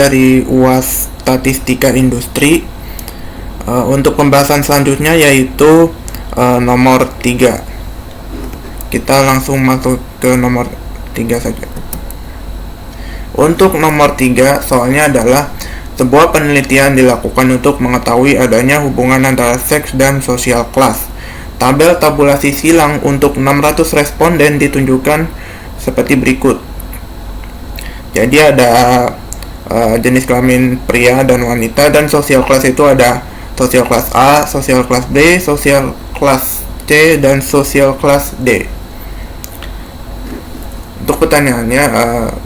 dari UAS Statistika Industri. Untuk pembahasan selanjutnya yaitu nomor 3. Kita langsung masuk ke nomor 3 saja. Untuk nomor 3, soalnya adalah sebuah penelitian dilakukan untuk mengetahui adanya hubungan antara seks dan sosial kelas. Tabel tabulasi silang untuk 600 responden ditunjukkan seperti berikut. Jadi ada jenis kelamin pria dan wanita, dan sosial kelas itu ada sosial kelas A, sosial kelas B, sosial kelas C, dan sosial kelas D. Untuk pertanyaannya,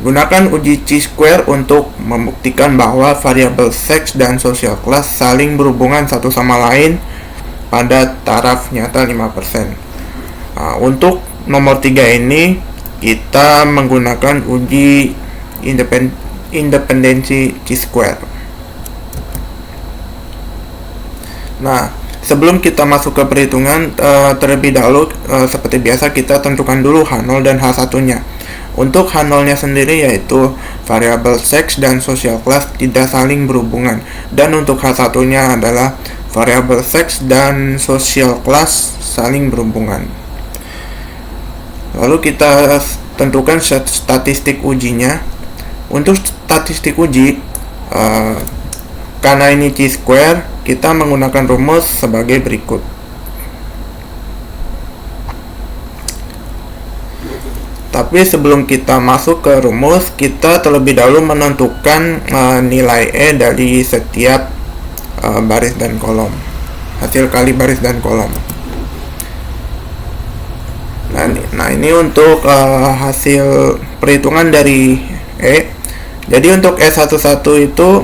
gunakan uji chi-square untuk membuktikan bahwa variabel seks dan sosial kelas saling berhubungan satu sama lain pada taraf nyata 5%. Untuk nomor 3 ini kita menggunakan uji independensi chi-square. Nah, sebelum kita masuk ke perhitungan, terlebih dahulu seperti biasa kita tentukan dulu H0 dan H1-nya. Untuk H0-nya sendiri yaitu variabel seks dan sosial kelas tidak saling berhubungan, dan untuk H1-nya adalah variabel seks dan sosial kelas saling berhubungan. Lalu kita tentukan statistik ujinya. Untuk statistik uji, karena ini chi-square, kita menggunakan rumus sebagai berikut. Tapi sebelum kita masuk ke rumus, kita terlebih dahulu menentukan nilai E dari setiap baris dan kolom, hasil kali baris dan kolom. Nah ini untuk hasil perhitungan dari E. Jadi untuk E11 itu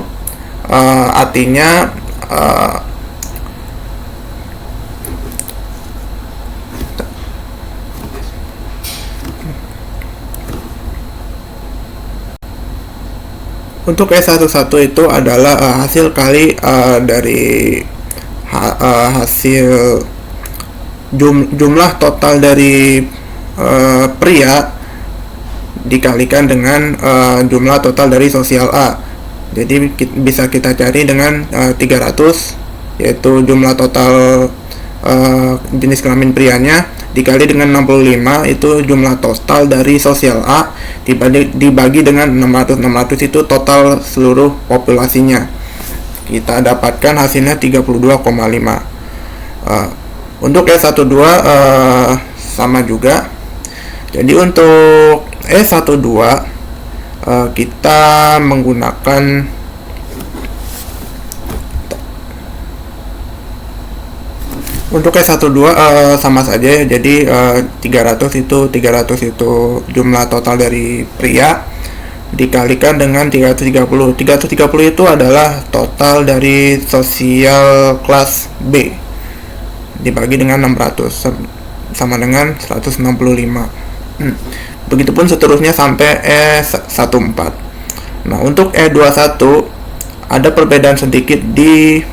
artinya untuk E11 itu adalah hasil kali dari hasil jumlah total dari pria dikalikan dengan jumlah total dari sosial A. Jadi bisa kita cari dengan 300, yaitu jumlah total jenis kelamin prianya, dikali dengan 65, itu jumlah total dari sosial A, dibagi dengan 600 itu total seluruh populasinya. Kita dapatkan hasilnya 32,5. Untuk E12 sama juga. Jadi untuk E12 kita menggunakan untuk S12 sama saja. Jadi 300 itu jumlah total dari pria dikalikan dengan 330 itu adalah total dari sosial kelas B dibagi dengan 600 sama dengan 165. Begitupun seterusnya sampai E14. Nah, untuk E21 ada perbedaan sedikit di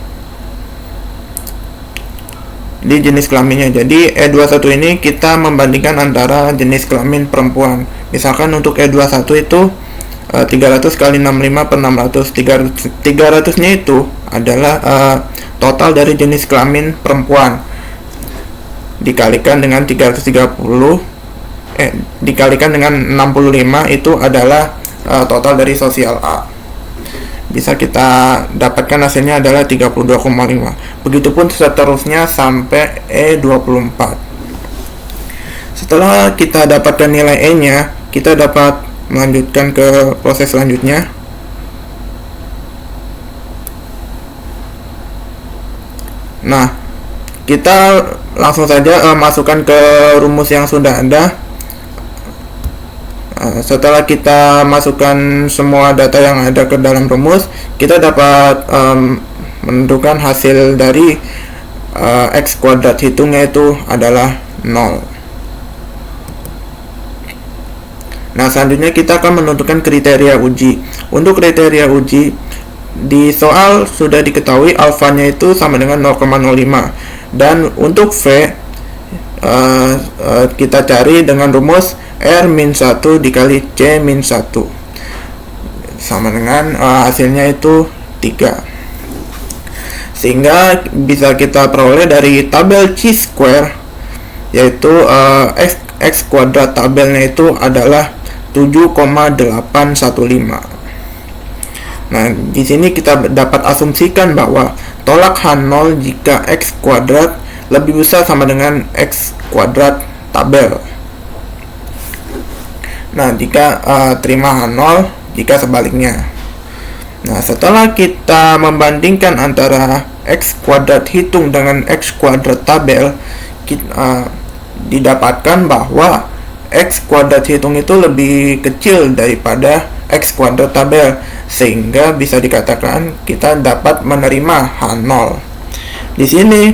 jenis kelaminnya. Jadi E21 ini kita membandingkan antara jenis kelamin perempuan. Misalkan untuk E21 itu 300 kali 65 per 600. 300-nya itu adalah total dari jenis kelamin perempuan dikalikan dengan 330 dikalikan dengan 65 itu adalah total dari sosial A. Bisa kita dapatkan hasilnya adalah 32,5. Begitupun seterusnya sampai E24. Setelah kita dapatkan nilai E-nya, kita dapat melanjutkan ke proses selanjutnya. Nah, kita langsung saja masukkan ke rumus yang sudah ada. Setelah kita masukkan semua data yang ada ke dalam rumus, kita dapat menentukan hasil dari X kuadrat hitungnya itu adalah 0. Nah, selanjutnya kita akan menentukan kriteria uji. Untuk kriteria uji, di soal sudah diketahui alfanya itu sama dengan 0,05, dan untuk V kita cari dengan rumus R-1 dikali C-1. sama dengan hasilnya itu 3. Sehingga bisa kita peroleh dari tabel chi-square, yaitu x kuadrat tabelnya itu adalah 7,815. Nah, di sini kita dapat asumsikan bahwa tolak H0 jika x kuadrat lebih besar sama dengan x kuadrat tabel. Nah, jika terima H0 jika sebaliknya. Nah, setelah kita membandingkan antara x kuadrat hitung dengan x kuadrat tabel, kita didapatkan bahwa x kuadrat hitung itu lebih kecil daripada x kuadrat tabel, sehingga bisa dikatakan kita dapat menerima H0. Di sini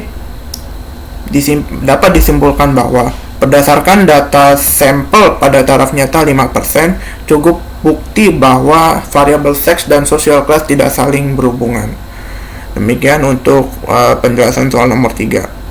dapat disimpulkan bahwa berdasarkan data sampel pada taraf nyata 5%, cukup bukti bahwa variabel seks dan social class tidak saling berhubungan. Demikian untuk penjelasan soal nomor 3.